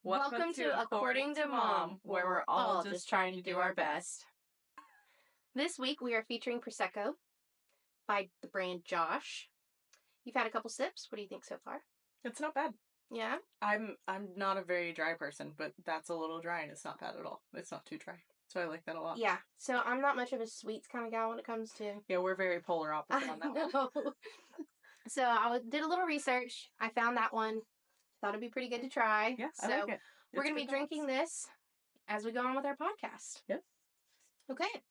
Welcome to According to Mom, where we're all just trying to do our best. This week we are featuring Prosecco by the brand Josh. You've had a couple sips. What do you think so far? It's not bad. Yeah? I'm not a very dry person, but that's a little dry and it's not bad at all. It's not too dry. So I like that a lot. Yeah. So I'm not much of a sweets kind of gal when it comes to... Yeah, we're very polar opposite on that one. So I did a little research. I found that one. Thought it'd be pretty good to try. Yeah, so I like it. We're going to be drinking this as we go on with our podcast. Yes. Okay.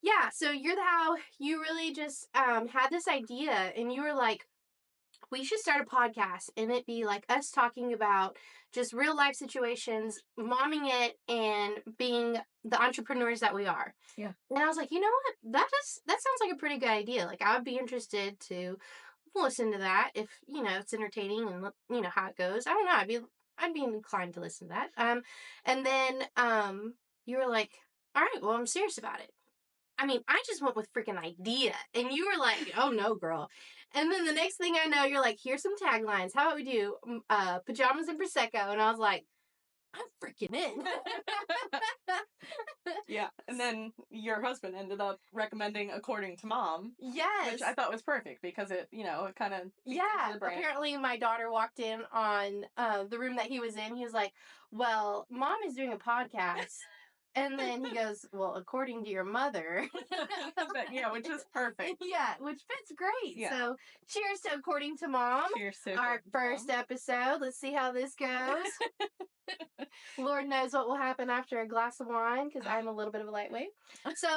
Yeah, so you're how you really just had this idea and you were like, we should start a podcast and it be like us talking about just real life situations, momming it, and being the entrepreneurs that we are. Yeah. And I was like, you know what? That sounds like a pretty good idea. Like I would be interested to listen to that if, it's entertaining and how it goes. I don't know. I'd be inclined to listen to that. And then you were like, all right, well, I'm serious about it. I mean, I just went with freaking idea. And you were like, oh no, girl. And then the next thing I know, you're like, here's some taglines. How about we do pajamas and Prosecco? And I was like, I'm freaking in. Yeah. And then your husband ended up recommending According to Mom. Yes. Which I thought was perfect because it kind of... Yeah. Apparently my daughter walked in on the room that he was in. He was like, well, Mom is doing a podcast. And then he goes, well, according to your mother. But, yeah, which is perfect. Yeah, which fits great. Yeah. So cheers to According to Mom. Cheers to our first episode. Let's see how this goes. Lord knows what will happen after a glass of wine because I'm a little bit of a lightweight. So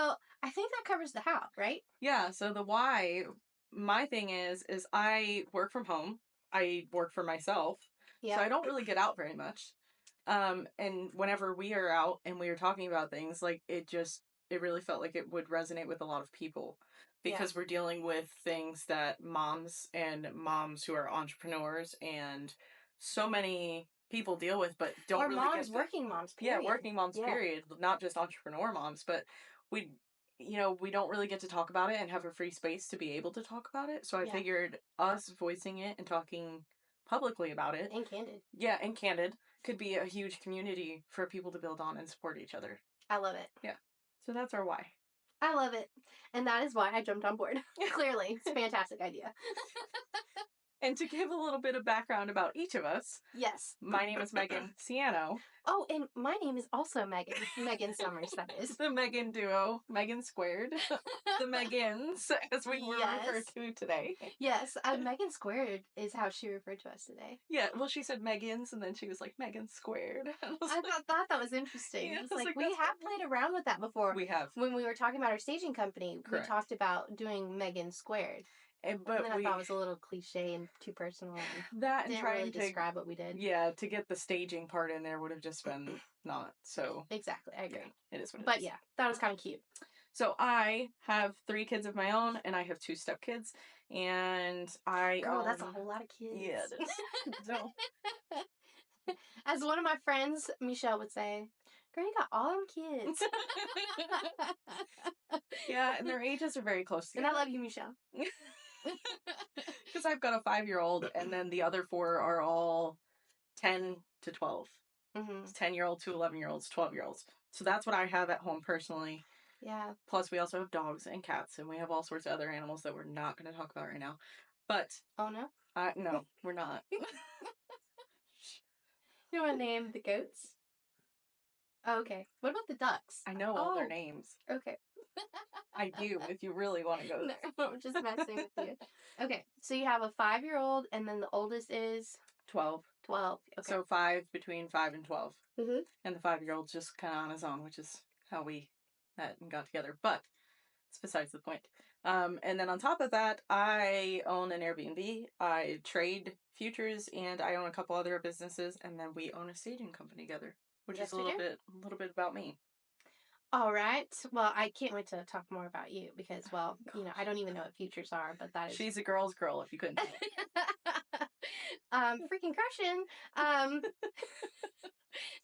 I think that covers the how, right? Yeah, so the why, my thing is I work from home. I work for myself. Yeah. So I don't really get out very much. And whenever we are out and we are talking about things, like it really felt like it would resonate with a lot of people because we're dealing with things that moms who are entrepreneurs and so many people deal with, but don't really moms, working moms, period. Yeah, working moms, period. Not just entrepreneur moms, but we don't really get to talk about it and have a free space to be able to talk about it. So I figured us voicing it and talking publicly about it. And candid. Yeah, and candid could be a huge community for people to build on and support each other. I love it. Yeah. So that's our why. I love it. And that is why I jumped on board. Clearly. It's a fantastic idea. And to give a little bit of background about each of us. Yes. My name is Megan Ciano. Oh, and my name is also Megan. Megan Summers, that is. The Megan duo. Megan squared. The Megans, as we were referred to today. Yes. Megan squared is how she referred to us today. Yeah, well, she said Megans, and then she was like, Megan squared. I thought that was interesting. Yeah, it's like we have played around with that before. We have. When we were talking about our staging company, we talked about doing Megan squared. But then I thought it was a little cliche and too personal. And that and didn't trying really to describe what we did. Yeah, to get the staging part in there would have just been not so. Exactly, I agree. Yeah, it is what it is. But yeah, that was kind of cute. So I have 3 kids of my own, and I have 2 stepkids, and Girl, that's a whole lot of kids. Yeah, it is. So, as one of my friends, Michelle, would say, girl, you got all them kids. Yeah, and their ages are very close together. And I love you, Michelle. Because I've got a 5-year-old, and then the other 4 are all 10 to 12. Mm-hmm. 10-year-olds to 11-year-olds, 12-year-olds. So that's what I have at home personally. Yeah. Plus, we also have dogs and cats, and we have all sorts of other animals that we're not going to talk about right now. But... Oh, no? No, we're not. You want to name the goats? Oh, okay. What about the ducks? I know all their names. Okay. I do, if you really want to go there. No, I'm just messing with you. Okay, so you have a 5-year-old, and then the oldest is? 12. 12. Okay. So between 5 and 12. Mm-hmm. And the 5-year-old's just kind of on his own, which is how we met and got together. But it's besides the point. And then on top of that, I own an Airbnb. I trade futures, and I own a couple other businesses, and then we own a staging company together, which is a little bit about me. All right. Well, I can't wait to talk more about you because, well, I don't even know what futures are, but that is... She's a girl's girl, if you couldn't tell. Freaking crushing.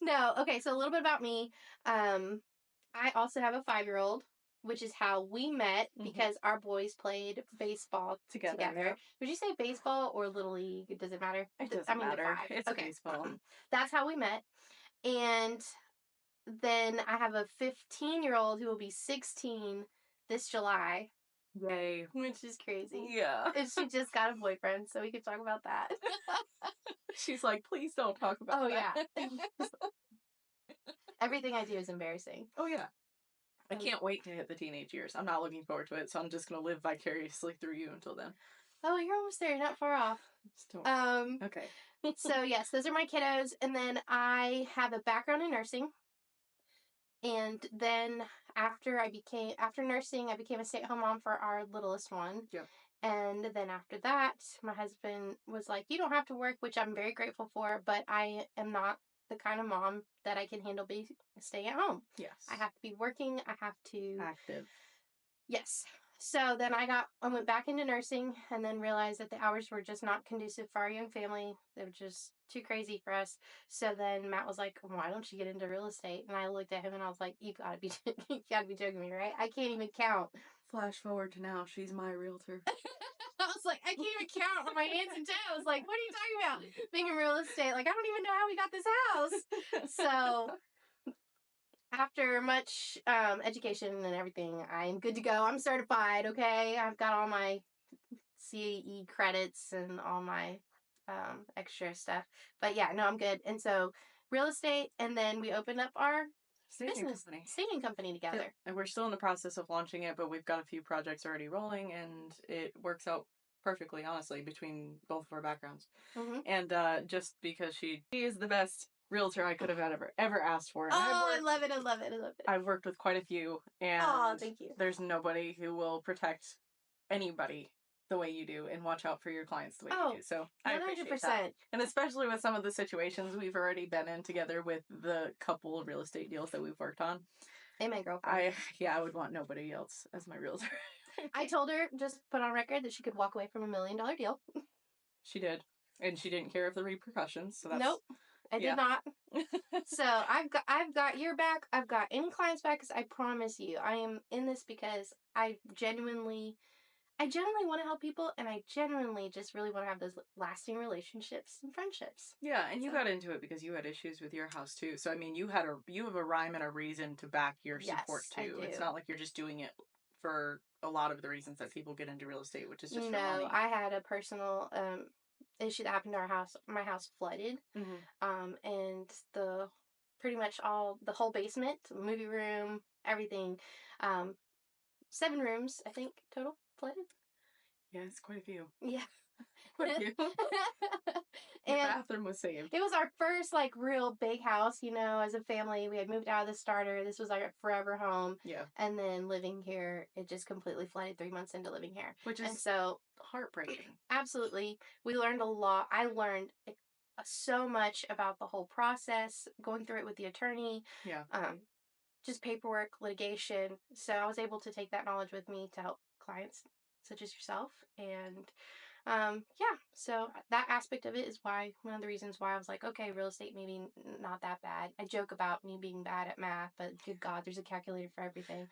No, okay, so a little bit about me. I also have a 5-year-old, which is how we met because our boys played baseball together. Yeah. Would you say baseball or Little League? Does it matter? It doesn't matter. It's Okay. baseball. That's how we met. And then I have a 15-year-old who will be 16 this July. Yay. Which is crazy. Yeah. And she just got a boyfriend, so we can talk about that. She's like, please don't talk about that. Yeah. Everything I do is embarrassing. Oh, yeah. I can't wait to hit the teenage years. I'm not looking forward to it, so I'm just going to live vicariously through you until then. Oh, you're almost there. You're not far off. Okay. So, yes, those are my kiddos. And then I have a background in nursing. And then after nursing, I became a stay-at-home mom for our littlest one. Yep. And then after that, my husband was like, you don't have to work, which I'm very grateful for, but I am not the kind of mom that I can handle staying at home. Yes. I have to be working. I have to... Active. Yes. So then I went back into nursing and then realized that the hours were just not conducive for our young family. They were just too crazy for us. So then Matt was like, why don't you get into real estate? And I looked at him and I was like, you gotta be joking me, right? I can't even count. Flash forward to now, she's my realtor. I was like, I can't even count on my hands and toes. Like, what are you talking about? Being in real estate. Like, I don't even know how we got this house. So after much education and everything, I'm good to go. I'm certified, okay? I've got all my CAE credits and all my extra stuff. But yeah, no, I'm good. And so real estate, and then we opened up our staging company together. Yep. And we're still in the process of launching it, but we've got a few projects already rolling, and it works out perfectly, honestly, between both of our backgrounds. And just because she is the best realtor I could have ever asked for. And I love it. I've worked with quite a few, and thank you. There's nobody who will protect anybody the way you do and watch out for your clients the way you do. So I appreciate that. And especially with some of the situations we've already been in together with the couple of real estate deals that we've worked on. And my girlfriend. I would want nobody else as my realtor. I told her, just put on record, that she could walk away from $1 million deal. She did. And she didn't care of the repercussions. So that's... Nope. I did not. So I've got your back. I've got any client's back, because I promise you, I am in this because I genuinely want to help people, and I genuinely just really want to have those lasting relationships and friendships. Yeah, and you got into it because you had issues with your house too. So I mean, you have a rhyme and a reason to back your support too. I do. It's not like you're just doing it for a lot of the reasons that people get into real estate, which is just for money. No, I had a personal issue that happened to our house. My house flooded, and pretty much the whole basement, movie room, everything, 7 rooms, I think, total flooded. Yeah, it's quite a few. Yeah. Quite a few. Your bathroom was saved. It was our first, real big house, as a family. We had moved out of the starter. This was our forever home. Yeah. And then living here, it just completely flooded 3 months into living here. Which is heartbreaking. Absolutely. We learned a lot. I learned so much about the whole process, going through it with the attorney. Yeah. Just paperwork, litigation. So I was able to take that knowledge with me to help clients such as yourself. And so that aspect of it is one of the reasons why I was like, okay, real estate maybe not that bad. I joke about me being bad at math, but good God, there's a calculator for everything.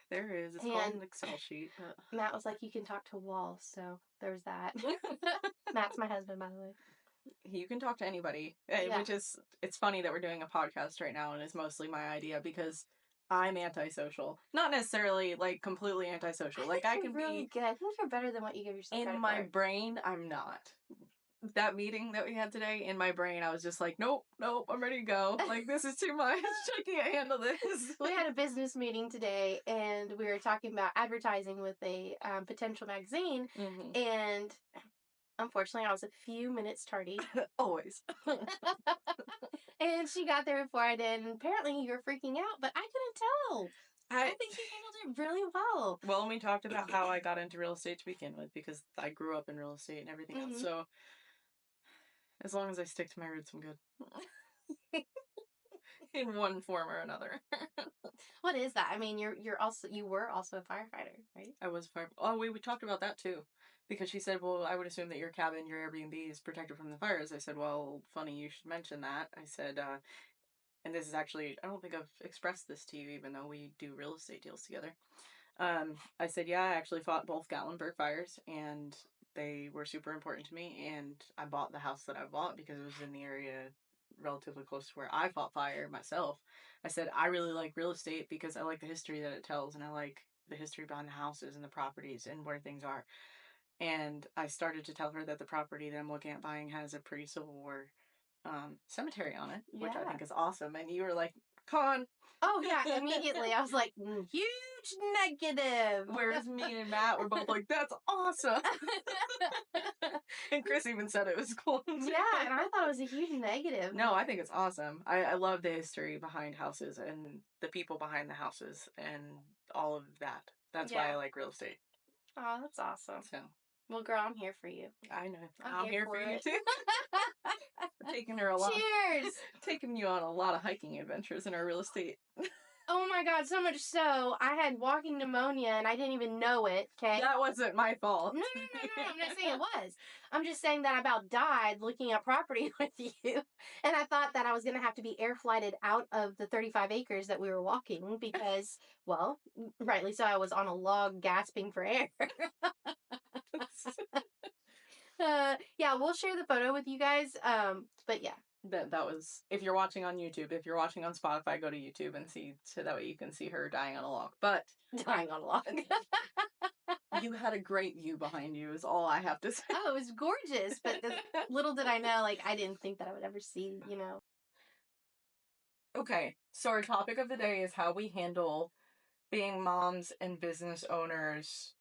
There is. It's called an Excel sheet. Matt was like, you can talk to walls, so there's that. Matt's my husband, by the way. You can talk to anybody, which is, it's funny that we're doing a podcast right now, and it's mostly my idea because I'm antisocial. Not necessarily, completely antisocial. I can really be... good. I think you're better than what you give yourself credit for. In my brain, I'm not. That meeting that we had today, in my brain, I was just like, nope, I'm ready to go. This is too much. I can't handle this. We had a business meeting today, and we were talking about advertising with a potential magazine, and unfortunately, I was a few minutes tardy. Always. And she got there before I did, and apparently you were freaking out, but I couldn't tell. I think you handled it really well. Well, and we talked about how I got into real estate to begin with, because I grew up in real estate and everything else. So as long as I stick to my roots, I'm good. In one form or another. What is that? I mean, you were also a firefighter, right? I was a firefighter. Oh, we talked about that too. Because she said, well, I would assume that your cabin, your Airbnb is protected from the fires. I said, well, funny you should mention that. I said, and this is actually, I don't think I've expressed this to you, even though we do real estate deals together. I said, yeah, I actually fought both Gatlinburg fires, and they were super important to me. And I bought the house that I bought because it was in the area relatively close to where I fought fire myself. I said, I really like real estate because I like the history that it tells, and I like the history behind the houses and the properties and where things are. And I started to tell her that the property that I'm looking at buying has a pre Civil War cemetery on it, which I Yeah. think is awesome. And you were like, con. Oh, yeah, immediately. I was like, huge negative. Whereas me and Matt were both like, that's awesome. And Chris even said it was cool. Yeah, and I thought it was a huge negative. No, I think it's awesome. I love the history behind houses and the people behind the houses and all of that. That's why I like real estate. Oh, that's awesome. So, well, girl, I'm here for you. I know. I'm here for you too. Taking her Cheers! Taking you on a lot of hiking adventures in our real estate. Oh my god, so much so, I had walking pneumonia and I didn't even know it, okay? That wasn't my fault. No, I'm not saying it was. I'm just saying that I about died looking at property with you. And I thought that I was going to have to be air flighted out of the 35 acres that we were walking because, well, rightly so, I was on a log gasping for air. Yeah, we'll share the photo with you guys. But yeah. That was, if you're watching on YouTube, if you're watching on Spotify, go to YouTube and see, so that way you can see her dying on a log. But dying on a log. You had a great view behind you is all I have to say. Oh, it was gorgeous, but little did I know, like, I didn't think that I would ever see, you know. Okay, so our topic of the day is how we handle being moms and business owners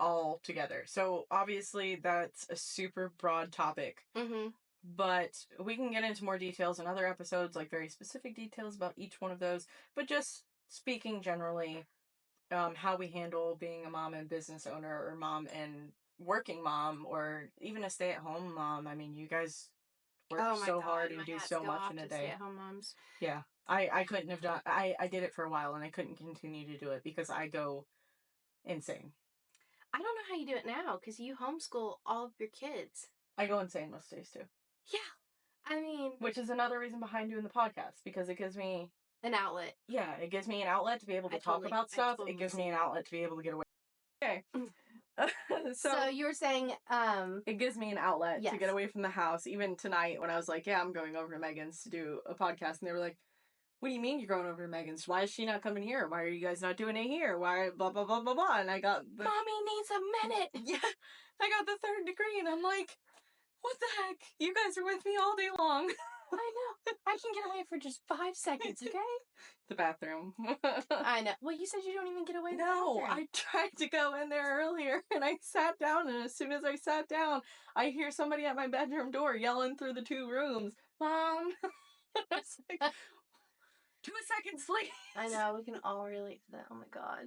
all together. So obviously that's a super broad topic. Mm-hmm. But we can get into more details in other episodes, like very specific details about each one of those. But just speaking generally, how we handle being a mom and business owner, or mom and working mom, or even a stay-at-home mom. I mean, you guys work so hard and do so much in a day. Stay-at-home moms. Yeah. I couldn't have done, I did it for a while and I couldn't continue to do it because I go insane. I don't know how you do it now because you homeschool all of your kids. I go insane most days too. Yeah. I mean, which is another reason behind doing the podcast, because it gives me an outlet. Yeah, it gives me an outlet to be able to talk about stuff. It gives me an outlet to be able to get away. Okay. So you were saying, it gives me an outlet to get away from the house. Even tonight when I was like, yeah, I'm going over to Megan's to do a podcast, and they were like, what do you mean you're going over to Megan's? Why is she not coming here? Why are you guys not doing it here? Why blah blah blah blah blah? And I got Mommy needs a minute. Yeah, I got the 3rd degree, and I'm like, what the heck? You guys are with me all day long. I know. I can get away for just 5 seconds, okay? The bathroom. I know. Well, you said you don't even get away. No, I tried to go in there earlier, and I sat down, and as soon as I sat down, I hear somebody at my bedroom door yelling through the 2 rooms, Mom! It's like, 2 seconds, please! I know, we can all relate to that. Oh my god.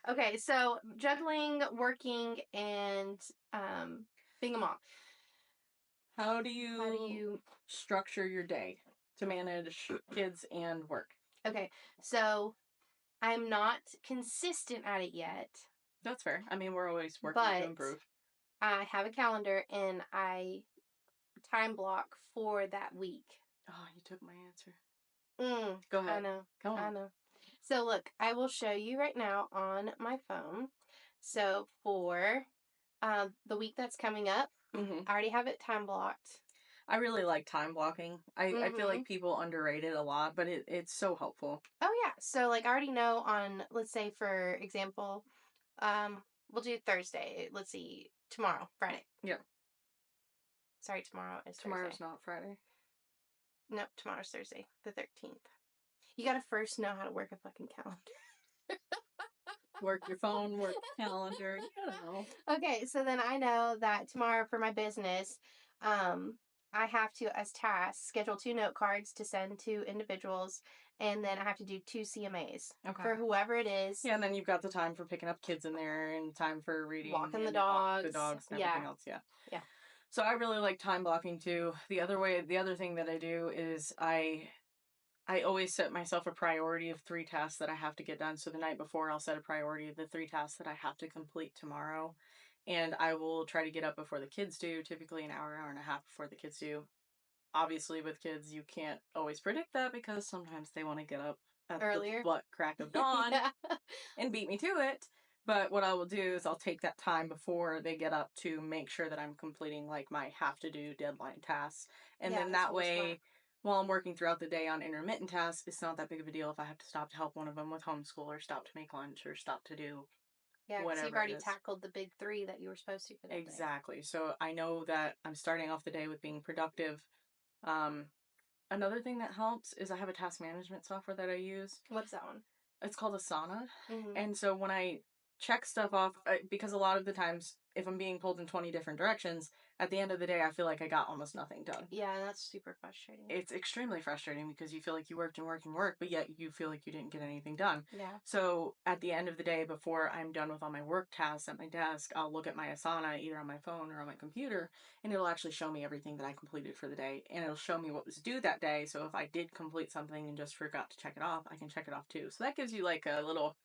Okay, so juggling, working, and being a mom. How do you structure your day to manage kids and work? Okay, so I'm not consistent at it yet. That's fair. I mean, we're always working to improve. I have a calendar and I time block for that week. Oh, you took my answer. Go ahead. I know. Go on. I know. So look, I will show you right now on my phone. So for the week that's coming up, I already have it time blocked. I really like time blocking. I feel like people underrate it a lot, but it's so helpful. Oh yeah. So like I already know on, let's say for example, we'll do Thursday. Let's see, tomorrow, Friday. Yeah. Sorry, tomorrow is Tomorrow's Thursday. not Friday. Nope, tomorrow's Thursday, the 13th. You gotta first know how to work a fucking calendar. Work your phone, work the calendar, you know. Okay, so then I know that tomorrow for my business, I have to, as tasks, schedule 2 note cards to send to individuals, and then I have to do 2 CMAs for whoever it is. Yeah, and then you've got the time for picking up kids in there, and time for reading, walking the dogs, and everything else. Yeah. So I really like time blocking too. The other thing that I do is I always set myself a priority of 3 tasks that I have to get done. So the night before, I'll set a priority of the 3 tasks that I have to complete tomorrow. And I will try to get up before the kids do, typically an hour and a half before the kids do. obviously with kids, you can't always predict that because sometimes they want to get up at the Earlier. butt crack of dawn Yeah. and beat me to it. But what I will do is I'll take that time before they get up to make sure that I'm completing like my have to do deadline tasks. And Yeah, then that's that really smart. way, while I'm working throughout the day on intermittent tasks, it's not that big of a deal if I have to stop to help one of them with homeschool or stop to make lunch or stop to do Yeah, because you've whatever it already is. tackled the big 3 that you were supposed to for that day. Exactly. So I know that I'm starting off the day with being productive. Um, Another thing that helps is I have a task management software that I use. What's that one? It's called Asana. Mhm. And so when I check stuff off, because a lot of the times, if I'm being pulled in 20 different directions, at the end of the day, I feel like I got almost nothing done. Yeah, that's super frustrating. It's extremely frustrating because you feel like you worked and worked and worked, but yet you feel like you didn't get anything done. Yeah. So at the end of the day, before I'm done with all my work tasks at my desk, I'll look at my Asana either on my phone or on my computer, and it'll actually show me everything that I completed for the day, and it'll show me what was due that day. So if I did complete something and just forgot to check it off, I can check it off too. So that gives you like a little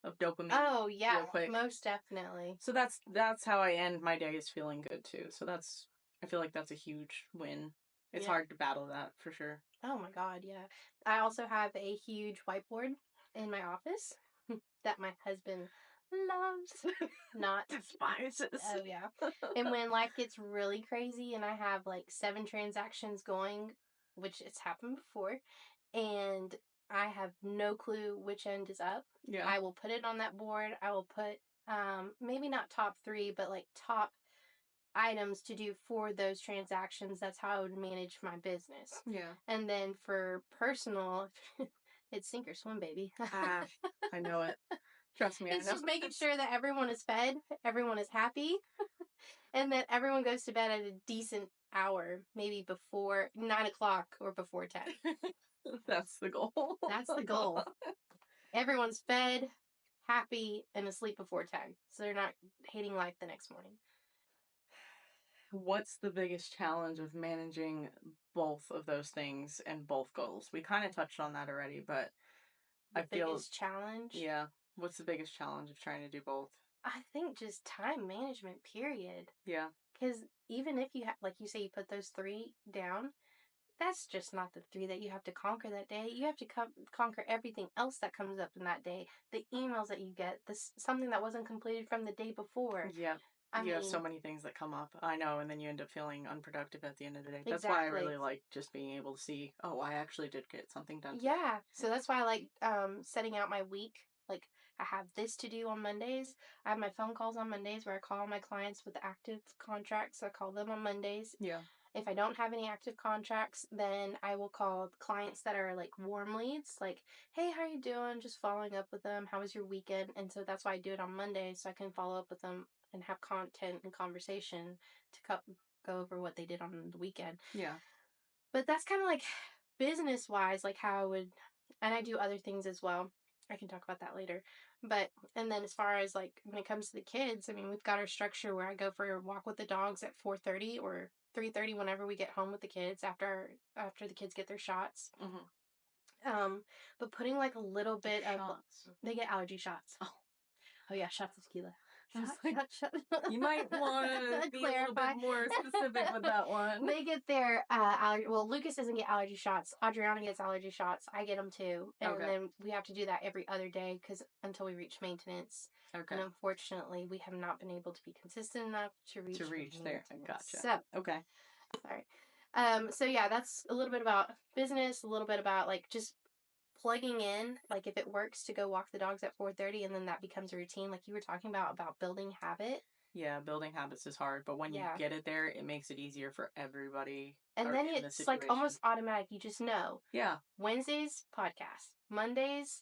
of dopamine Oh, yeah, real quick. most definitely. So that's how I end my days feeling good too. So that's I feel like that's a huge win. It's Yeah. hard to battle that for sure. Oh my god, yeah. I also have a huge whiteboard in my office that my husband loves. Not. Despises. Oh yeah. And when life gets really crazy and I have like 7 transactions going, which it's happened before, and I have no clue which end is up, Yeah. I will put it on that board. I will put maybe not top 3, but like top items to do for those transactions. That's how I would manage my business. Yeah. And then for personal, it's sink or swim, baby. Ah, I know it. Trust me, I It's know just making it. sure that everyone is fed, everyone is happy, and that everyone goes to bed at a decent hour, maybe before 9 o'clock or before 10. That's the goal. That's the goal. Everyone's fed, happy, and asleep before 10. So they're not hating life the next morning. What's the biggest challenge of managing both of those things and both goals? We kind of touched on that already, but The I feel, biggest challenge, yeah. What's the biggest challenge of trying to do both? I think just time management, period. Yeah. Because even if you have, like you say, you put those 3 down, that's just not the 3 that you have to conquer that day. You have to conquer everything else that comes up in that day. The emails that you get, this something that wasn't completed from the day before. Yeah. I You have so mean, many things that come up. I know, and then you end up feeling unproductive at the end of the day. That's why I exactly. really like just being able to see, oh, I actually did get something done today. Yeah. So that's why I like setting out my week. Like I have this to do on Mondays. I have my phone calls on Mondays where I call my clients with active contracts. I call them on Mondays. Yeah. If I don't have any active contracts, then I will call clients that are like warm leads, like, hey, how you doing? Just following up with them. How was your weekend? And so that's why I do it on Monday, so I can follow up with them and have content and conversation to go over what they did on the weekend. Yeah. But that's kind of like business wise, like how I would, and I do other things as well. I can talk about that later. But, and then as far as like when it comes to the kids, I mean, we've got our structure where I go for a walk with the dogs at 4:30 or 3:30 whenever we get home with the kids after the kids get their shots. Mm-hmm. Um, but putting like a little Their bit of, shots. they get allergy shots. Oh, Oh yeah, shots of tequila. I was Shot, like, shot. you might want to be a little bit Clarify. more specific with that one. They get their allergy. Well, Lucas doesn't get allergy shots. Adriana gets allergy shots. I get them too, and Okay. then we have to do that every other day because until we reach maintenance. And Okay. unfortunately, we have not been able to be consistent enough to To reach reach there. maintenance. Gotcha. So, Okay. sorry. So yeah, that's a little bit about business, a little bit about like just plugging in, like if it works to go walk the dogs at 4:30 and then that becomes a routine like you were talking about building habit. Yeah, building habits is hard, but when you Yeah. get it there, it makes it easier for everybody And or then in the it's like situation. almost automatic. You just know. Yeah. Wednesdays, podcast. Mondays,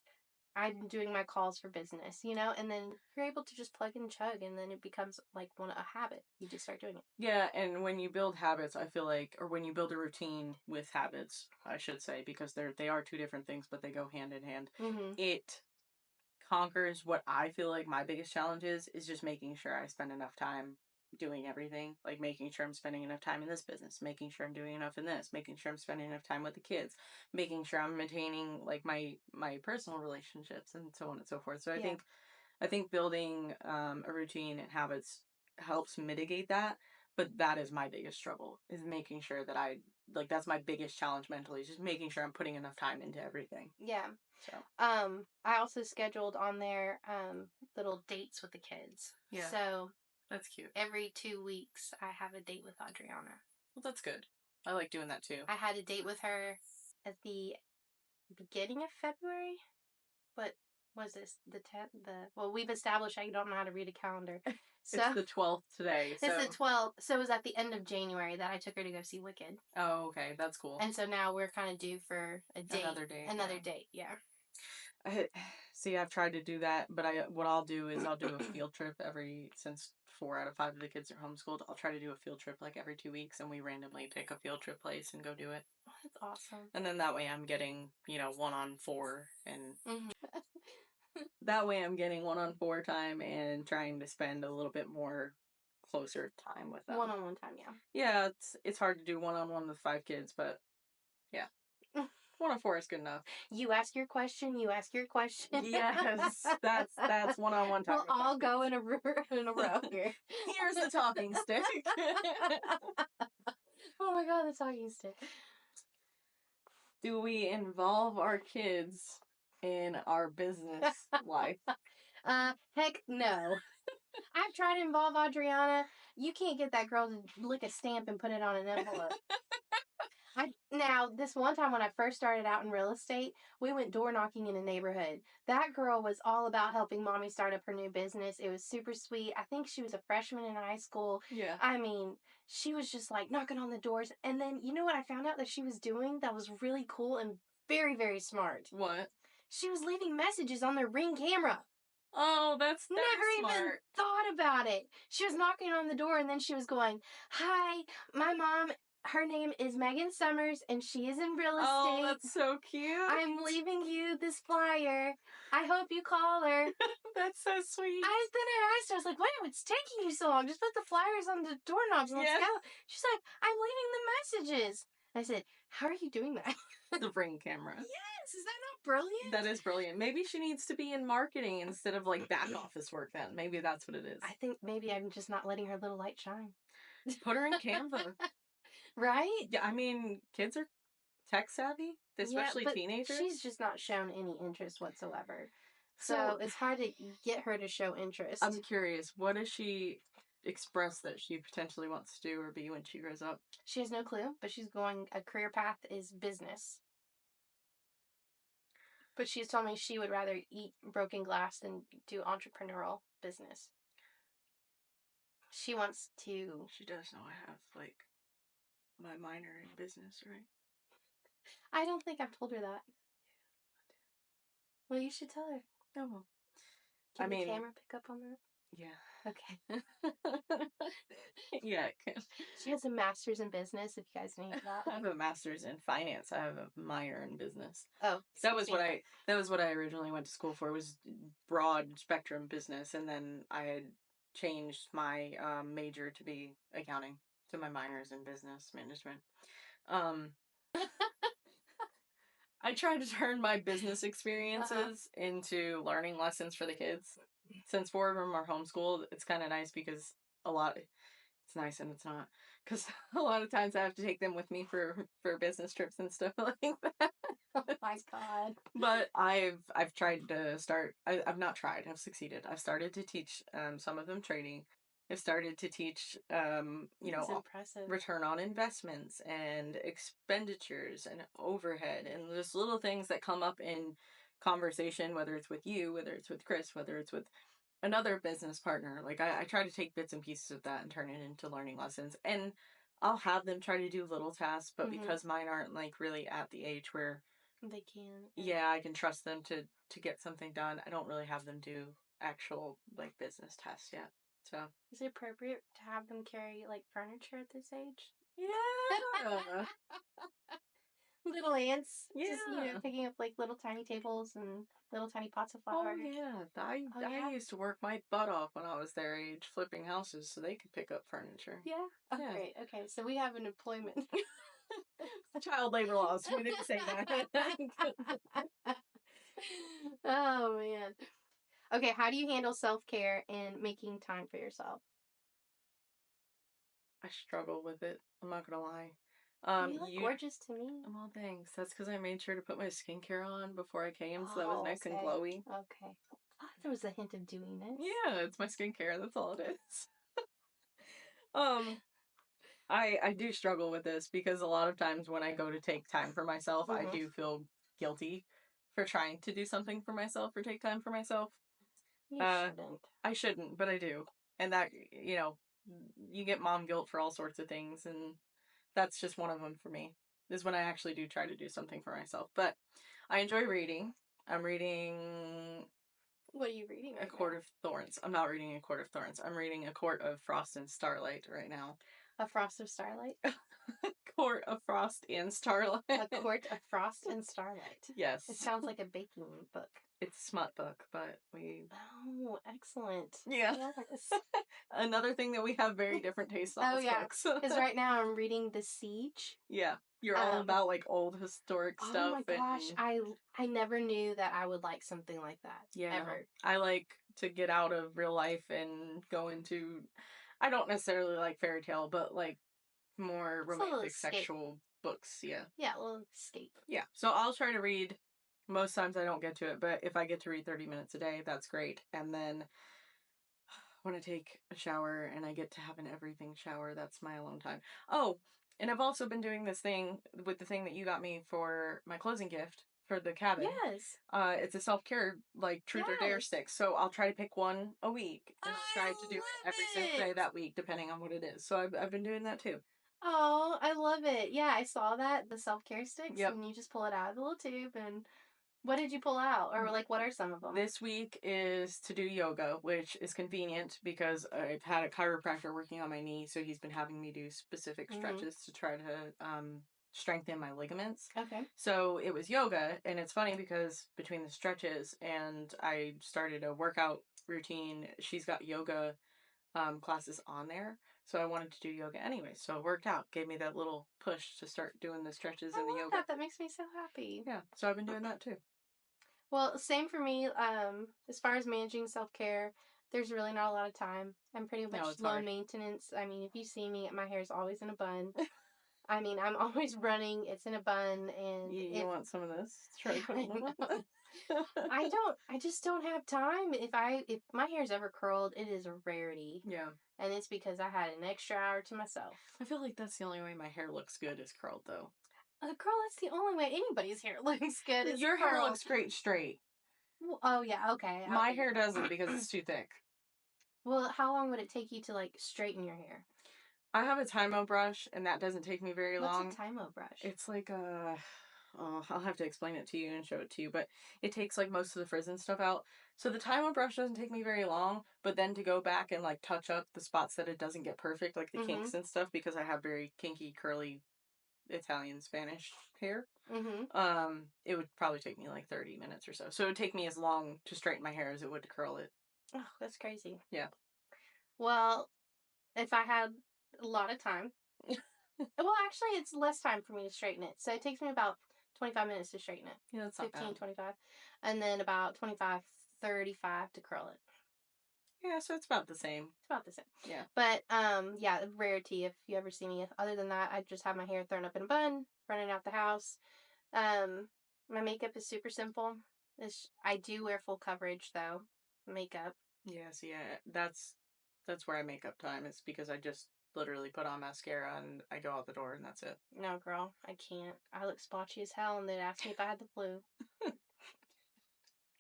I'm doing my calls for business, and then you're able to just plug and chug and then it becomes like a habit. You just start doing it. Yeah, and when you build habits, I feel like, or when you build a routine with habits, I should say, because they are two different things, but they go hand in hand. Mm-hmm. It conquers what I feel like my biggest challenge is just making sure I spend enough time doing everything. Like making sure I'm spending enough time in this business, making sure I'm doing enough in this, making sure I'm spending enough time with the kids, making sure I'm maintaining like my personal relationships and so on and so forth. So I Yeah. think building a routine and habits helps mitigate that. But that is my biggest struggle, is making sure that that's my biggest challenge mentally, is just making sure I'm putting enough time into everything. Yeah. So. I also scheduled on there little dates with the kids. Yeah. So that's cute. Every 2 weeks, I have a date with Adriana. Well, that's good. I like doing that too. I had a date with her at the beginning of February. What was this? The 10th? Well, we've established I don't know how to read a calendar. So it's the 12th today. So. It's the 12th. So it was at the end of January that I took her to go see Wicked. Oh, okay. That's cool. And so now we're kind of due for a date. Another date, yeah. See, I've tried to do that, but what I'll do is I'll do a field trip since 4 out of 5 of the kids are homeschooled. I'll try to do a field trip like every 2 weeks, and we randomly pick a field trip place and go do it. Oh, that's awesome. And then that way I'm getting, 1-on-4, and that way I'm getting 1-on-4 time and trying to spend a little bit more closer time with them. 1-on-1 time, yeah. Yeah, it's hard to do 1-on-1 with 5 kids, but yeah. 1-on-4 is good enough. You ask your question. Yes, that's 1-on-1 time. We'll all go in a row here. Here's the talking stick. Oh my god, the talking stick. Do we involve our kids in our business life? Heck no. I've tried to involve Adriana. You can't get that girl to lick a stamp and put it on an envelope. Now, this one time when I first started out in real estate, we went door knocking in a neighborhood. That girl was all about helping mommy start up her new business. It was super sweet. I think she was a freshman in high school. Yeah. I mean, she was just like knocking on the doors. And then, you know what I found out that she was doing that was really cool and very, very smart? What? She was leaving messages on their Ring camera. Oh, that's never smart. Even thought about it. She was knocking on the door and then she was going, "Hi, my mom, her name is Megan Summers and she is in real estate. Oh, that's so cute. I'm leaving you this flyer. I hope you call her." That's so sweet. I asked her, I was like, "Why what's taking you so long? Just put the flyers on the doorknobs and let's go." She's like, "I'm leaving the messages." I said, "How are you doing that?" The Ring camera. Yes, is that not brilliant? That is brilliant. Maybe she needs to be in marketing instead of like back office work then. Maybe that's what it is. I think maybe I'm just not letting her little light shine. Put her in Canva. Right? Yeah, I mean, kids are tech savvy, especially teenagers. She's just not shown any interest whatsoever. So it's hard to get her to show interest. I'm curious, what does she express that she potentially wants to do or be when she grows up? She has no clue, but she's going, a career path is business. But she's told me she would rather eat broken glass than do entrepreneurial business. She wants to... She does know I have, like, my minor in business, right? I don't think I've told her that. Well, you should tell her. Oh, well. Can the camera pick up on that? Yeah. Okay. Yeah, it can. She has a master's in business, if you guys need that. I have a master's in finance. I have a minor in business. Oh, that was what I originally went to school for, was broad spectrum business, and then I had changed my major to be accounting, so my minor is in business management. I tried to turn my business experiences into learning lessons for the kids. Since 4 of them are homeschooled, it's kind of nice because it's nice and it's not. Because a lot of times I have to take them with me for business trips and stuff like that. Oh my god. But I've tried to start, I've not tried, I've succeeded. I've started to teach some of them trading. I've started to teach, return on investments and expenditures and overhead and just little things that come up in conversation, whether it's with you, whether it's with Chris, whether it's with another business partner. Like I try to take bits and pieces of that and turn it into learning lessons. And I'll have them try to do little tasks, but because mine aren't like really at the age where they can. Yeah, I can trust them to get something done. I don't really have them do actual like business tasks yet. So is it appropriate to have them carry like furniture at this age? Yeah. Little ants. Yeah. Just, picking up like little tiny tables and little tiny pots of flowers. Oh yeah. I used to work my butt off when I was their age flipping houses so they could pick up furniture. Yeah. Oh, yeah. Great. Okay, so we have an employment. Child labor laws. We didn't say that. Oh man. Okay, how do you handle self-care and making time for yourself? I struggle with it. I'm not gonna lie. You look gorgeous to me. Well, thanks. That's because I made sure to put my skincare on before I came, so that was Oh, nice and okay. glowy. Okay. I thought there was a hint of dewiness. Yeah, it's my skincare. That's all it is. Um, I do struggle with this because a lot of times when I go to take time for myself, I Mm-hmm. do feel guilty for trying to do something for myself or take time for myself. You Uh, shouldn't. I shouldn't, but I do. And that, you get mom guilt for all sorts of things, and that's just one of them for me, is when I actually do try to do something for myself. But I enjoy reading. I'm reading What are you reading A right Court now? of Thorns. I'm not reading A Court of Thorns. I'm reading A Court of Frost and Starlight right now. A Frost of Starlight? Court of Frost and Starlight. A Court of Frost and Starlight. Yes. It sounds like a baking book. It's a smut book, but we... Oh, excellent. Yeah. Yes. Another thing that we have very different tastes on Oh, this yeah. books. Because right now I'm reading The Siege. Yeah. You're all about like old historic Oh stuff. my gosh, I never knew that I would like something like that. Yeah, ever. no. I like to get out of real life and go into, I don't necessarily like fairy tale, but like more It's a little romantic escape. sexual books. Yeah. Yeah, a little escape. Yeah. So I'll try to read. Most times I don't get to it, but if I get to read 30 minutes a day, that's great. And then when I take a shower and I get to have an everything shower, that's my alone time. Oh, and I've also been doing this thing with the thing that you got me for my closing gift for the cabin. Yes. It's a self-care, like, truth or dare stick. So I'll try to pick one a week and I'll try to do it every single day that week, depending on what it is. So I've been doing that too. Oh, I love it. Yeah, I saw that, the self-care sticks, Yep. and you just pull it out of the little tube, and what did you pull out? Or, like, what are some of them? This week is to do yoga, which is convenient because I've had a chiropractor working on my knee, so he's been having me do specific stretches to try to strengthen my ligaments. Okay. So it was yoga, and it's funny because between the stretches and I started a workout routine, she's got yoga classes on there. So I wanted to do yoga anyway. So it worked out. Gave me that little push to start doing the stretches and the yoga. That. That makes me so happy. Yeah. So I've been doing that too. Well, same for me. As far as managing self-care, there's really not a lot of time. I'm pretty much low maintenance. I mean, if you see me, my hair's always in a bun. I mean, I'm always running. It's in a bun, and you want some of this? Try to put I just don't have time. If my hair's ever curled, it is a rarity. Yeah. And it's because I had an extra hour to myself. I feel like that's the only way my hair looks good is curled, though. Girl, that's the only way anybody's hair looks good is Your hair curled. looks great straight. Well, oh yeah, okay. My hair doesn't because it's too thick. Well, how long would it take you to like straighten your hair? I have a Tymo brush, and that doesn't take me very long. What's a Tymo brush? It's like a... Oh, I'll have to explain it to you and show it to you, but it takes like most of the frizz and stuff out. So the Tymo brush doesn't take me very long, but then to go back and like touch up the spots that it doesn't get perfect, like the kinks and stuff, because I have very kinky, curly Italian Spanish hair. It would probably take me like 30 minutes or so. So it would take me as long to straighten my hair as it would to curl it. Oh, that's crazy. Yeah. Well, if I had a lot of time, well, actually, it's less time for me to straighten it. So it takes me about 25 minutes to straighten it. Yeah, that's 15, not bad. 25. And then about 25, 35 to curl it. Yeah, so it's about the same. It's about the same. Yeah. But, yeah, rarity if you ever see me. Other than that, I just have my hair thrown up in a bun, running out the house. My makeup is super simple. I do wear full coverage, though, makeup. Yes, yeah. That's where I make up time. It's because I just literally put on mascara and I go out the door and that's it. No, girl, I can't. I look splotchy as hell, and they'd ask me if I had the flu.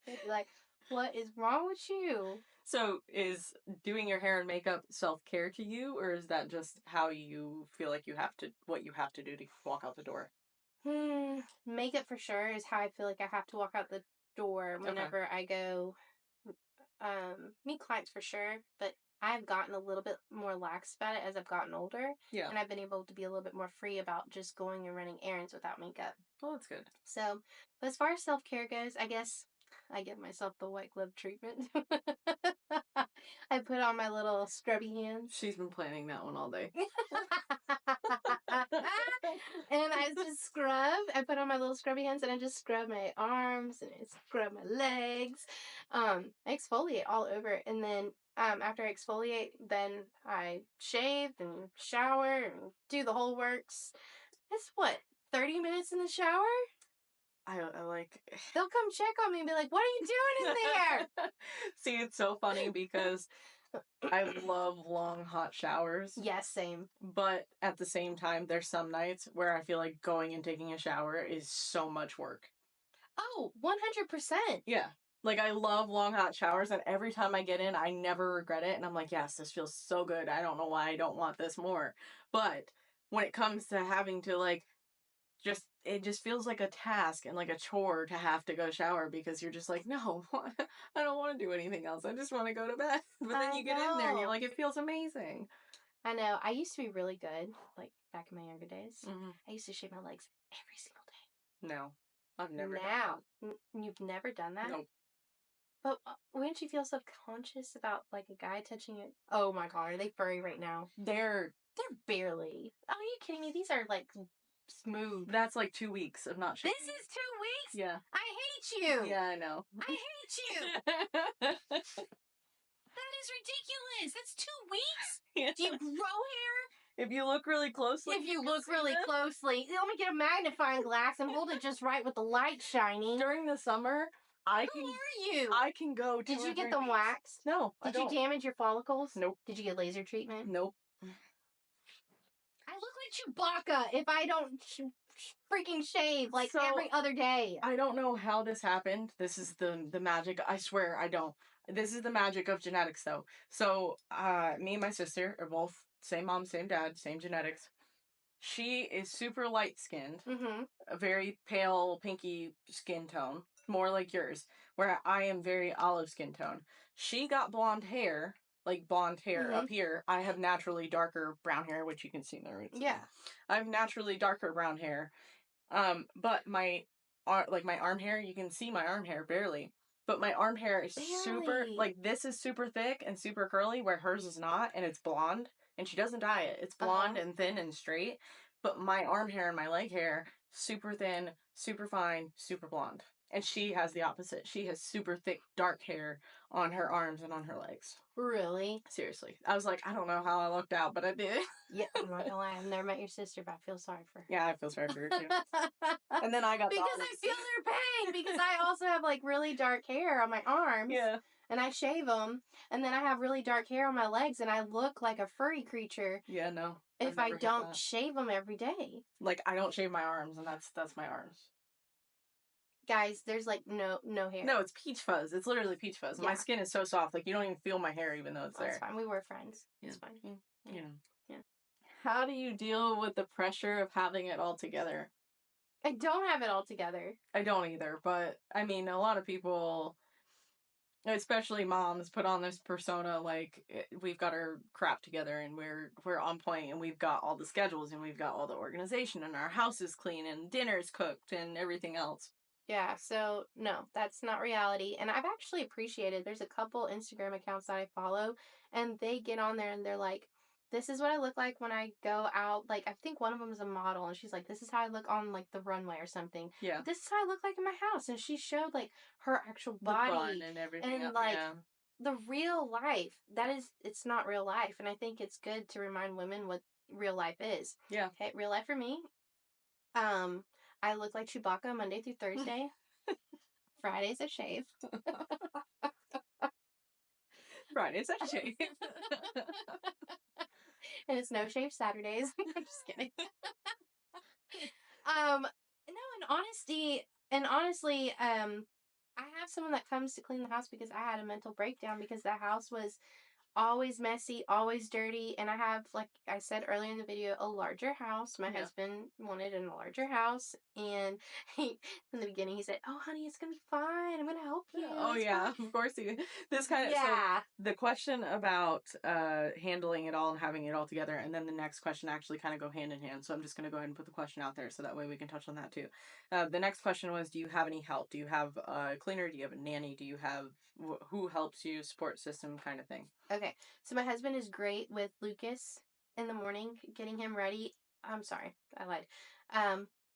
They'd be like, what is wrong with you? So is doing your hair and makeup self-care to you, or is that just how you feel like what you have to do to walk out the door? Makeup for sure is how I feel like I have to walk out the door whenever I go meet clients for sure, but I've gotten a little bit more lax about it as I've gotten older. Yeah. And I've been able to be a little bit more free about just going and running errands without makeup. Well, that's good. So, but as far as self-care goes, I guess I give myself the white glove treatment. I put on my little scrubby hands. She's been planning that one all day. And I just scrub. I put on my little scrubby hands and I just scrub my arms and I scrub my legs. I exfoliate all over. And then After I exfoliate, then I shave and shower and do the whole works. It's what, 30 minutes in the shower? I like. They'll come check on me and be like, "What are you doing in there?" See, it's so funny because I love long hot showers. Yes, same. But at the same time, there's some nights where I feel like going and taking a shower is so much work. Oh, 100%. Yeah. Like, I love long hot showers, and every time I get in, I never regret it. And I'm like, yes, this feels so good. I don't know why I don't want this more. But when it comes to having to, like, it just feels like a task and like a chore to have to go shower because you're just like, no, I don't want to do anything else. I just want to go to bed. But then you get in there and you're like, it feels amazing. I know. I used to be really good, like back in my younger days. Mm-hmm. I used to shave my legs every single day. No, I've never Now, done you've never done that. that? Nope. But wouldn't you feel subconscious about like a guy touching it? Oh my god, are they furry right now? They're barely. Oh, are you kidding me? These are like smooth. That's like 2 weeks of not shaving. This is 2 weeks? Yeah. I hate you. Yeah, I know. I hate you. That is ridiculous. That's 2 weeks? Yeah. Do you grow hair? If you look really closely. If you look really closely. Let me get a magnifying glass and hold it just right with the light shining. During the summer, Who are you? I can go 2 Did you or get 3 them weeks. waxed? No, Did you damage your follicles? Nope. Did you get laser treatment? Nope. I look like Chewbacca if I don't freaking shave like every other day. I don't know how this happened. This is the magic. I swear I don't. This is the magic of genetics, though. So, me and my sister are both same mom, same dad, same genetics. She is super light skinned, a very pale, pinky skin tone, more like yours, where I am very olive skin tone. She got blonde hair, like blonde hair up here. I have naturally darker brown hair, which you can see in the roots. Yeah. I have naturally darker brown hair. But my arm hair, you can see my arm hair barely. But my arm hair is super, like, this is super thick and super curly, where hers is not, and it's blonde. And she doesn't dye it. It's blonde and thin and straight. But my arm hair and my leg hair, super thin, super fine, super blonde. And she has the opposite. She has super thick, dark hair on her arms and on her legs. Really? Seriously. I was like, I don't know how I looked out, but I did. Yeah, I'm not gonna lie. I've never met your sister, but I feel sorry for her. Yeah, I feel sorry for her too. And then I got because I feel their pain. Because I also have like really dark hair on my arms. Yeah. And I shave them, and then I have really dark hair on my legs, and I look like a furry creature. Yeah, no. If I don't shave them every day. Like, I don't shave my arms, and that's my arms. Guys, there's like no hair. No, it's peach fuzz. It's literally peach fuzz. Yeah. My skin is so soft, like you don't even feel my hair even though it's there. That's fine. We were friends. Yeah. It's fine. Yeah. You know. Yeah. How do you deal with the pressure of having it all together? I don't have it all together. I don't either, but I mean, a lot of people, especially moms, put on this persona like we've got our crap together and we're on point and we've got all the schedules and we've got all the organization and our house is clean and dinner's cooked and everything else. Yeah, so no, that's not reality. And I've actually appreciated, there's a couple Instagram accounts that I follow, and they get on there and they're like, this is what I look like when I go out. Like, I think one of them is a model, and she's like, this is how I look on, like, the runway or something. Yeah. This is how I look like in my house. And she showed, like, her actual body. The bun and everything. And, like, the real life. It's not real life. And I think it's good to remind women what real life is. Yeah. Okay, real life for me. I look like Chewbacca Monday through Thursday. Fridays I shave. Fridays I shave. And it's no shave Saturdays. I'm just kidding. No, honestly, I have someone that comes to clean the house because I had a mental breakdown because the house was always messy, always dirty, and I have, like I said earlier in the video, a larger house. My husband wanted a larger house, and in the beginning he said, "Oh, honey, it's gonna be fine. I'm gonna help you." Oh yeah, of course. This kind of so the question about handling it all and having it all together, and then the next question actually kind of go hand in hand. So I'm just gonna go ahead and put the question out there so that way we can touch on that too. The next question was, do you have any help? Do you have a cleaner? Do you have a nanny? Do you have who helps you? Support system kind of thing. Okay, so my husband is great with Lucas in the morning, getting him ready. I'm sorry, I lied.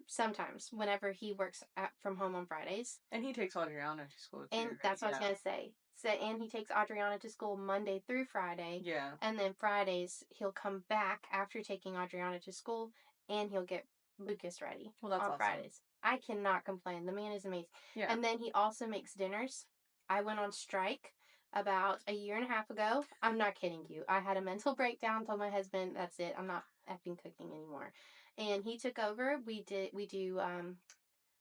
Sometimes, whenever he works from home on Fridays. And he takes all your elementary school too. And that's what I was going to say. So, and he takes Adriana to school Monday through Friday. Yeah. And then Fridays, he'll come back after taking Adriana to school and he'll get Lucas ready Well, that's on awesome. Fridays. I cannot complain. The man is amazing. Yeah. And then he also makes dinners. I went on strike about a year and a half ago. I'm not kidding you. I had a mental breakdown, told my husband, that's it. I'm not effing cooking anymore. And he took over. We do,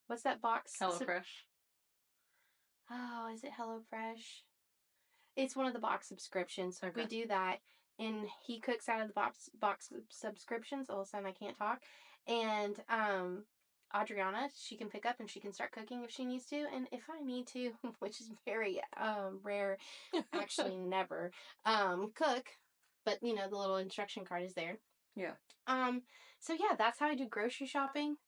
what's that box? HelloFresh. Oh, is it HelloFresh? It's one of the box subscriptions. Okay. We do that, and he cooks out of the box subscriptions. All of a sudden, I can't talk. And Adriana, she can pick up and she can start cooking if she needs to, and if I need to, which is very rare, actually never cook. But you know, the little instruction card is there. Yeah. So yeah, that's how I do grocery shopping.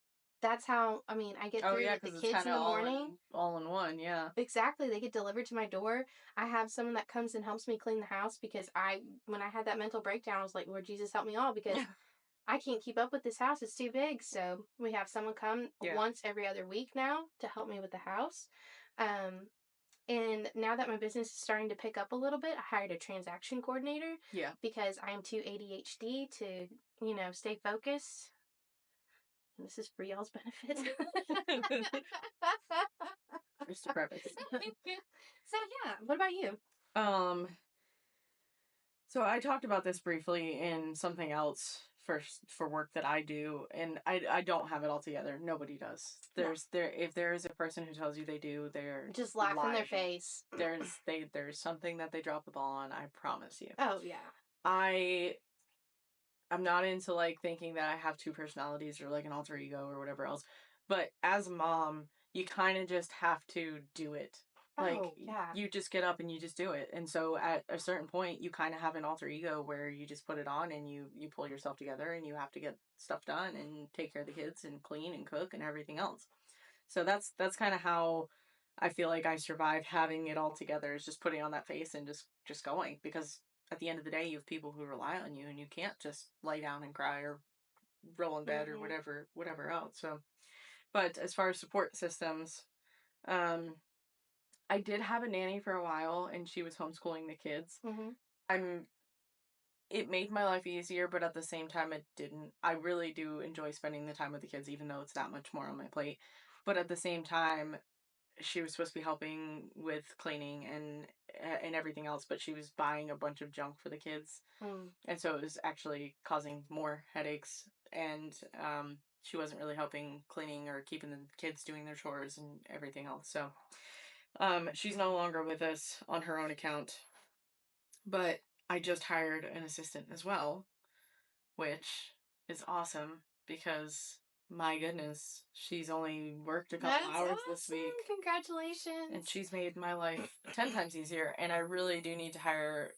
That's how, I mean, I get through with the Because it's kids kind in of the morning. all in one. Yeah. Exactly. They get delivered to my door. I have someone that comes and helps me clean the house because when I had that mental breakdown, I was like, Lord Jesus, help me all because I can't keep up with this house. It's too big. So we have someone come once every other week now to help me with the house. And now that my business is starting to pick up a little bit, I hired a transaction coordinator. Yeah. Because I'm too ADHD to, stay focused. And this is for y'all's benefit. Just to preface. So yeah, what about you? So I talked about this briefly in something else for work that I do, and I don't have it all together. Nobody does. If there is a person who tells you they do, they're just laugh in their lying. face. There's something that they drop the ball on. I promise you. Oh yeah. I'm not into like thinking that I have two personalities or like an alter ego or whatever else. But as a mom, you kind of just have to do it. Like, yeah. you just get up and you just do it. And so at a certain point, you kind of have an alter ego where you just put it on and you pull yourself together and you have to get stuff done and take care of the kids and clean and cook and everything else. So that's kind of how I feel like I survive having it all together, is just putting on that face and just going, because at the end of the day, you have people who rely on you and you can't just lay down and cry or roll in bed or whatever else. So, but as far as support systems, I did have a nanny for a while and she was homeschooling the kids. I'm it made my life easier, but at the same time it didn't. I really do enjoy spending the time with the kids, even though it's that much more on my plate. But at the same time, she was supposed to be helping with cleaning and everything else, but she was buying a bunch of junk for the kids, and so it was actually causing more headaches. And she wasn't really helping cleaning or keeping the kids doing their chores and everything else. So she's no longer with us on her own account, but I just hired an assistant as well, which is awesome because my goodness, she's only worked a couple hours this week. Congratulations. And she's made my life 10 times easier. And I really do need to hire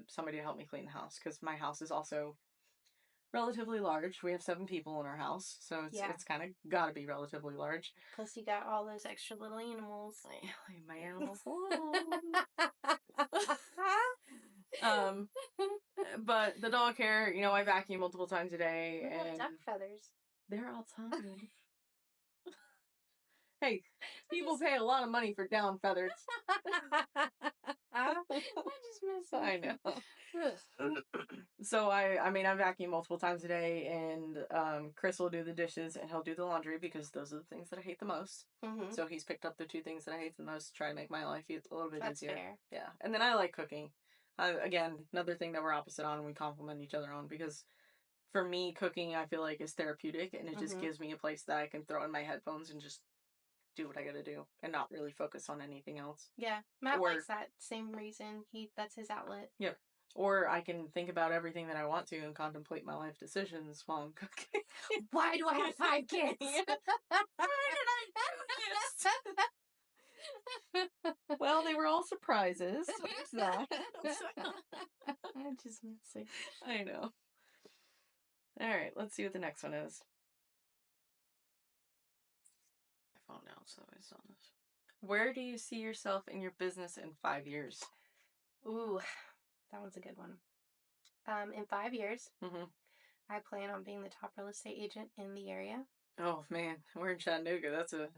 somebody to help me clean the house, because my house is also relatively large. We have 7 people in our house, so it's kind of got to be relatively large. Plus, you got all those extra little animals. Leave my animals but the dog hair, I vacuum multiple times a day. We have and duck feathers. They're outside. Hey, people pay a lot of money for down feathers. I just miss it. I know. So I vacuum multiple times a day, and Chris will do the dishes and he'll do the laundry, because those are the things that I hate the most. So he's picked up the 2 things that I hate the most to try to make my life a little bit easier. Fair. Yeah, and then I like cooking. Again, another thing that we're opposite on, and we complement each other on, because for me, cooking, I feel like, is therapeutic, and it just gives me a place that I can throw in my headphones and just do what I gotta do and not really focus on anything else. Yeah, Matt likes that same reason. That's his outlet. Yep. Or I can think about everything that I want to and contemplate my life decisions while I'm cooking. Why do I have 5 kids? Why did I do this? Well, they were all surprises. There's that. I just miss it. I know. All right, let's see what the next one is. I found out, so I saw this. Where do you see yourself in your business in 5 years? Ooh, that one's a good one. In 5 years, I plan on being the top real estate agent in the area. Oh man, we're in Chattanooga. That's a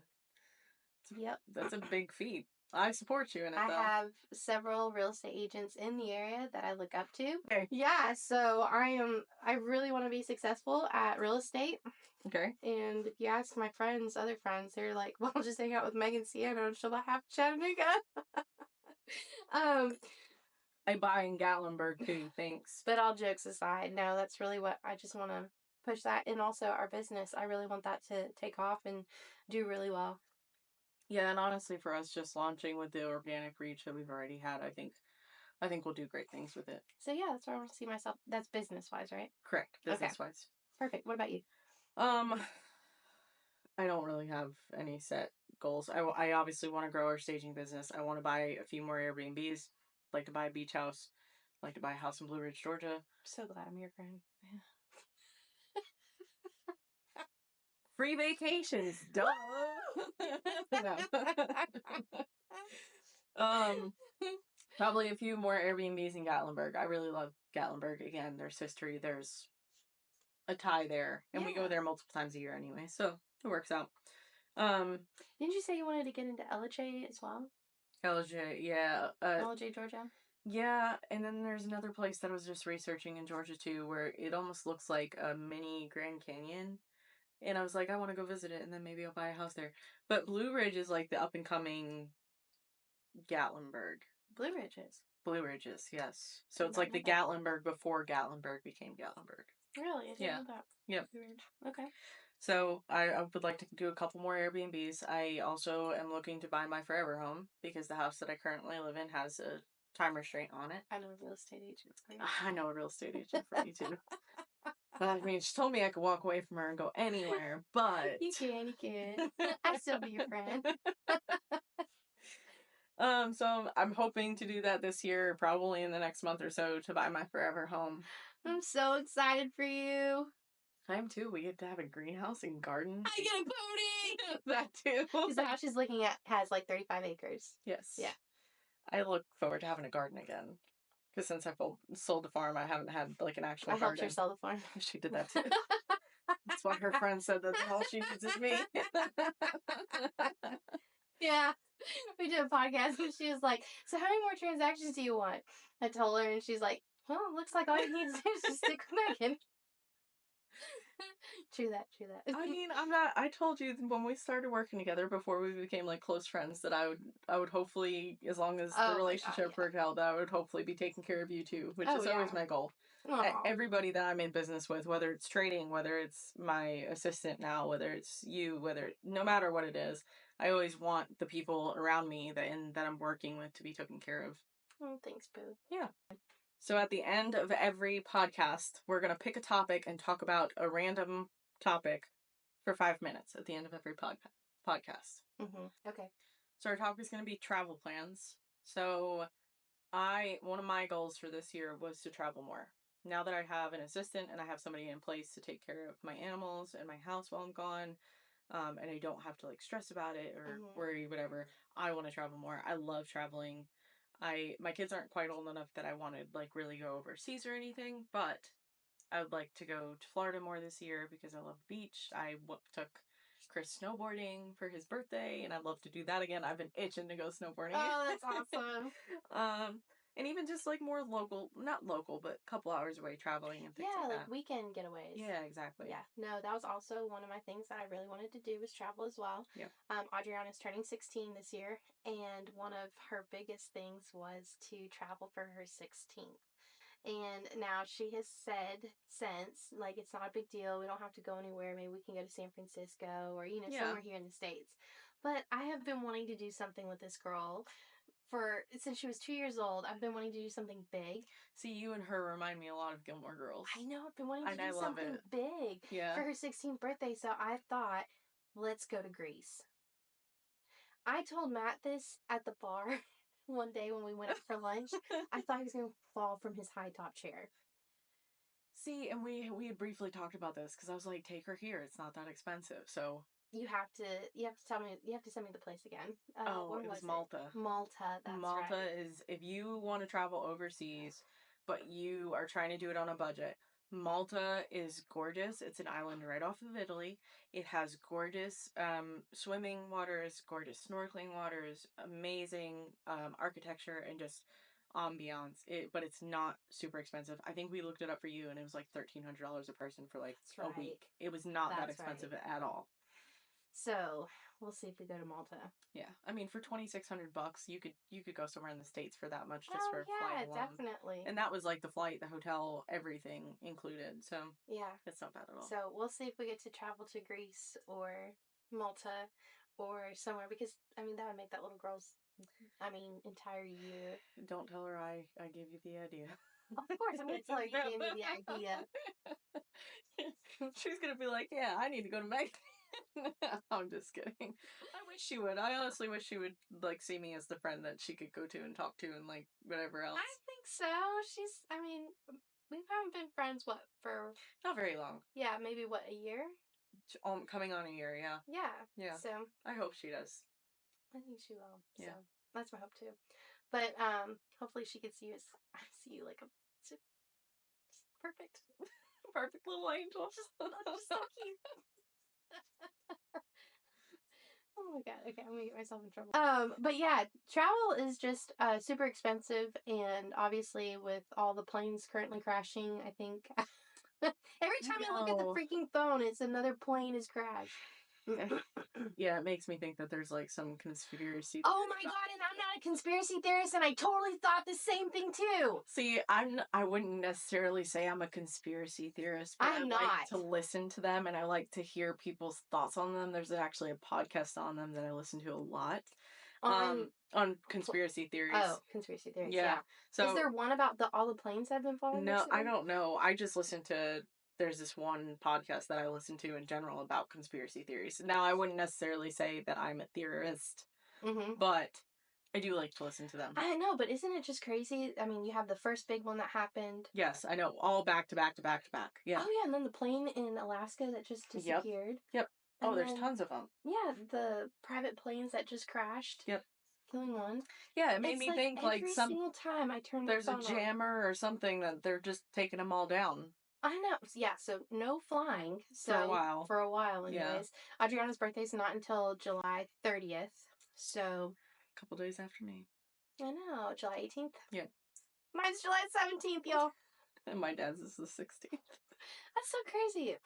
big feat. I support you in it, I though. have several real estate agents in the area that I look up to. Okay. Yeah, so I really want to be successful at real estate. Okay. And if you ask my friends, other friends, they're like, well, just hang out with Megan Sienna and she'll buy half Chattanooga. um, I buy in Gatlinburg too, thanks. but all jokes aside, no, that's really what I just want to push that. And also our business, I really want that to take off and do really well. Yeah, and honestly, for us, just launching with the organic reach that we've already had, I think we'll do great things with it. So yeah, that's where I want to see myself. That's business wise, right? Correct, Okay. business wise. Perfect. What about you? I don't really have any set goals. I obviously want to grow our staging business. I want to buy a few more Airbnbs. Like to buy a beach house. Like to buy a house in Blue Ridge, Georgia. I'm so glad I'm your friend. Free vacations, duh. Probably a few more Airbnbs in Gatlinburg. I really love Gatlinburg. Again, there's history. There's a tie there, and we go there multiple times a year anyway, so it works out. Didn't you say you wanted to get into LJ as well? LJ, yeah. LJ, Georgia? Yeah, and then there's another place that I was just researching in Georgia too, where it almost looks like a mini Grand Canyon. And I was like, I want to go visit it, and then maybe I'll buy a house there. But Blue Ridge is like the up and coming Gatlinburg. Blue Ridges. Blue Ridges, yes. So it's like the Gatlinburg before Gatlinburg became Gatlinburg. Really? I didn't know that. Yep. Blue Ridge. Okay. So I would like to do a couple more Airbnbs. I also am looking to buy my forever home because the house that I currently live in has a time restraint on it. I know a real estate agent. I know a real estate agent for you too. I mean, she told me I could walk away from her and go anywhere, but you can. I still be your friend. So I'm hoping to do that this year, probably in the next month or so, to buy my forever home. I'm so excited for you. I am too. We get to have a greenhouse and garden. I get a pony! That too. Because the house she's looking at has like 35 acres. Yes. Yeah. I look forward to having a garden again. Because since I sold the farm, I haven't had like an actual garden. I helped her sell the farm. She did that too. That's why her friend said that all she needs is me. Yeah. We did a podcast and she was like, so how many more transactions do you want? I told her and she's like, well, looks like all you need to do is just stick with Megan. True that. I mean, I told you when we started working together before we became like close friends that I would hopefully, as long as the relationship worked out, that I would hopefully be taking care of you too, which is always my goal. Everybody that I'm in business with, whether it's trading, whether it's my assistant now, whether it's you, no matter what it is, I always want the people around me that I'm working with to be taken care of. Oh, thanks, Boo. Yeah. So at the end of every podcast, we're going to pick a topic and talk about a random topic for 5 minutes at the end of every podcast. Okay. So our topic is going to be travel plans. So one of my goals for this year was to travel more. Now that I have an assistant and I have somebody in place to take care of my animals and my house while I'm gone, and I don't have to like stress about it or worry, whatever, I want to travel more. I love traveling. My kids aren't quite old enough that I want to like really go overseas or anything, but I would like to go to Florida more this year because I love the beach. I took Chris snowboarding for his birthday, and I'd love to do that again. I've been itching to go snowboarding. Oh, that's awesome. And even just like more local, not local, but a couple hours away traveling and things like that. Yeah, like weekend getaways. Yeah, exactly. Yeah, no, that was also one of my things that I really wanted to do was travel as well. Yeah. Adriana's turning 16 this year, and one of her biggest things was to travel for her 16th. And now she has said since, like, it's not a big deal. We don't have to go anywhere. Maybe we can go to San Francisco or, somewhere here in the States. But I have been wanting to do something with this girl since she was 2 years old. I've been wanting to do something big. See, you and her remind me a lot of Gilmore Girls. I know. I've been wanting to do something big for her 16th birthday. So I thought, let's go to Greece. I told Matt this at the bar one day when we went out for lunch. I thought he was going to fall from his high top chair. See, and we had briefly talked about this because I was like, take her here. It's not that expensive. So you have to send me the place again. It was Malta. Malta, that's Malta right. is, if you want to travel overseas, but you are trying to do it on a budget, Malta is gorgeous. It's an island right off of Italy. It has gorgeous swimming waters, gorgeous snorkeling waters, amazing architecture, and just ambiance. But it's not super expensive. I think we looked it up for you, and it was like $1,300 a person for like That's a right. week. It was not that That's expensive right. at all. So we'll see if we go to Malta. Yeah, I mean, for $2,600, you could go somewhere in the States for that much just Oh for flying yeah, alone. definitely. And that was like the flight, the hotel, everything included. So Yeah. it's not bad at all. So we'll see if we get to travel to Greece or Malta or somewhere, because I mean that would make that little girl's entire year. Don't tell her I gave you the idea. Of course, I'm gonna tell her you gave me the idea. She's gonna be like, yeah, I need to go to Mexico. I'm just kidding. I wish she would. I honestly wish she would like see me as the friend that she could go to and talk to and like whatever else. I think so. We haven't been friends for not very long. Yeah, maybe a year? Coming on a year, yeah. Yeah. Yeah. So I hope she does. I think she will. Yeah. So that's my hope too. But hopefully she can see you as I see you like just perfect. Perfect little angel. Just so cute. Oh my god. Okay, I'm gonna get myself in trouble. But yeah, travel is just super expensive, and obviously with all the planes currently crashing, I think every time I look at the freaking phone, it's another plane has crashed. Yeah, it makes me think that there's like some conspiracy. Oh my god, and I'm not a conspiracy theorist, and I totally thought the same thing too. See, I wouldn't necessarily say I'm a conspiracy theorist, but I'm I like not. to listen to them and I like to hear people's thoughts on them. There's actually a podcast on them that I listen to a lot. On conspiracy theories. Oh, conspiracy theories. Yeah. So is there one about all the planes that have been falling? No, recently? I don't know. I just listen to there's this one podcast that I listen to in general about conspiracy theories. Now, I wouldn't necessarily say that I'm a theorist, but I do like to listen to them. I know, but isn't it just crazy? I mean, you have the first big one that happened. Yes, I know. All back to back to back to back. Yeah. Oh, yeah, and then the plane in Alaska that just disappeared. Yep. And oh, there's tons of them. Yeah, the private planes that just crashed. Yep. Killing one. Yeah, it made me think like every single time I turn there's the a phone jammer or something that they're just taking them all down. I know. Yeah, so no flying. For a while. For a while, anyways. Yeah. Adriana's birthday's not until July 30th. So. A couple days after me. I know. July 18th? Yeah. Mine's July 17th, y'all. And my dad's is the 16th. That's so crazy.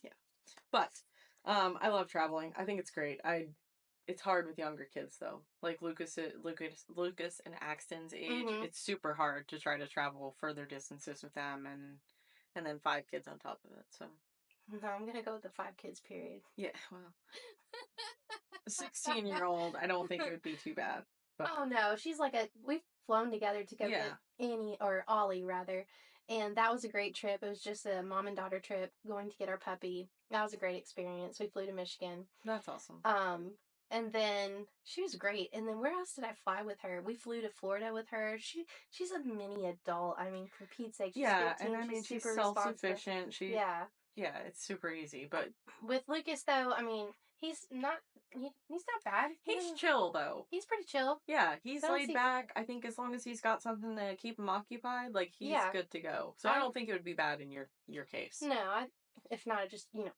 Yeah. But I love traveling. I think it's great. It's hard with younger kids though. Like Lucas and Axton's age, it's super hard to try to travel further distances with them and then 5 kids on top of it. So no, I'm gonna go with the 5 kids period. Yeah, well. A 16-year-old, I don't think it would be too bad. But oh no, she's like we've flown together to go get Annie, or Ollie rather, and that was a great trip. It was just a mom and daughter trip going to get our puppy. That was a great experience. We flew to Michigan. That's awesome. And then she was great. And then where else did I fly with her? We flew to Florida with her. She's a mini adult. I mean, for Pete's sake, she's 15. And I mean she's self-sufficient. Yeah, it's super easy. But with Lucas though, I mean, he's not bad. He's chill though. He's pretty chill. Yeah, he's laid back. I think as long as he's got something to keep him occupied, like he's good to go. So I don't think it would be bad in your case. No, if not, just put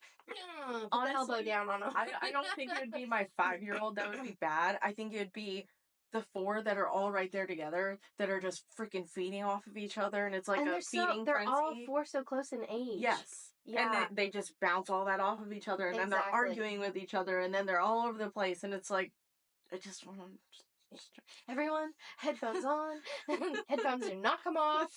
the elbow down on him. I don't think it would be my 5-year-old that would be bad. I think it would be the 4 that are all right there together that are just freaking feeding off of each other, and it's like a feeding frenzy. They're all 4 so close in age. Yes. Yeah. And they just bounce all that off of each other, and then they're arguing with each other, and then they're all over the place, and it's like, I just want to... Everyone, headphones on. Headphones do not come off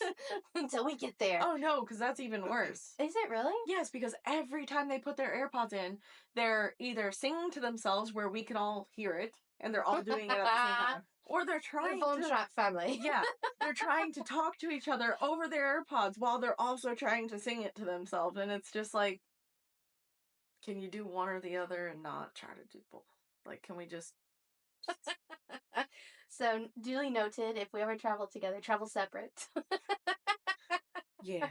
until we get there. Oh no, because that's even worse. Is it really? Yes, because every time they put their AirPods in, they're either singing to themselves where we can all hear it, and they're all doing it at the same time, or they're trying phone trap family. Yeah, they're trying to talk to each other over their AirPods while they're also trying to sing it to themselves, and it's just like, can you do one or the other and not try to do both? Like, can we just... So, duly noted, if we ever travel together, travel separate. Yeah.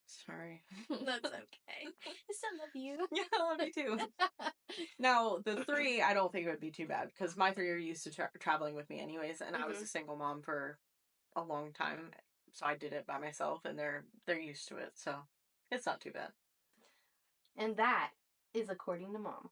Sorry. That's okay. I still love you. Yeah, I love you too. Now, the 3, I don't think it would be too bad, because my 3 are used to traveling with me anyways, and I was a single mom for a long time. so I did it by myself, and they're used to it, so it's not too bad. And that is according to mom.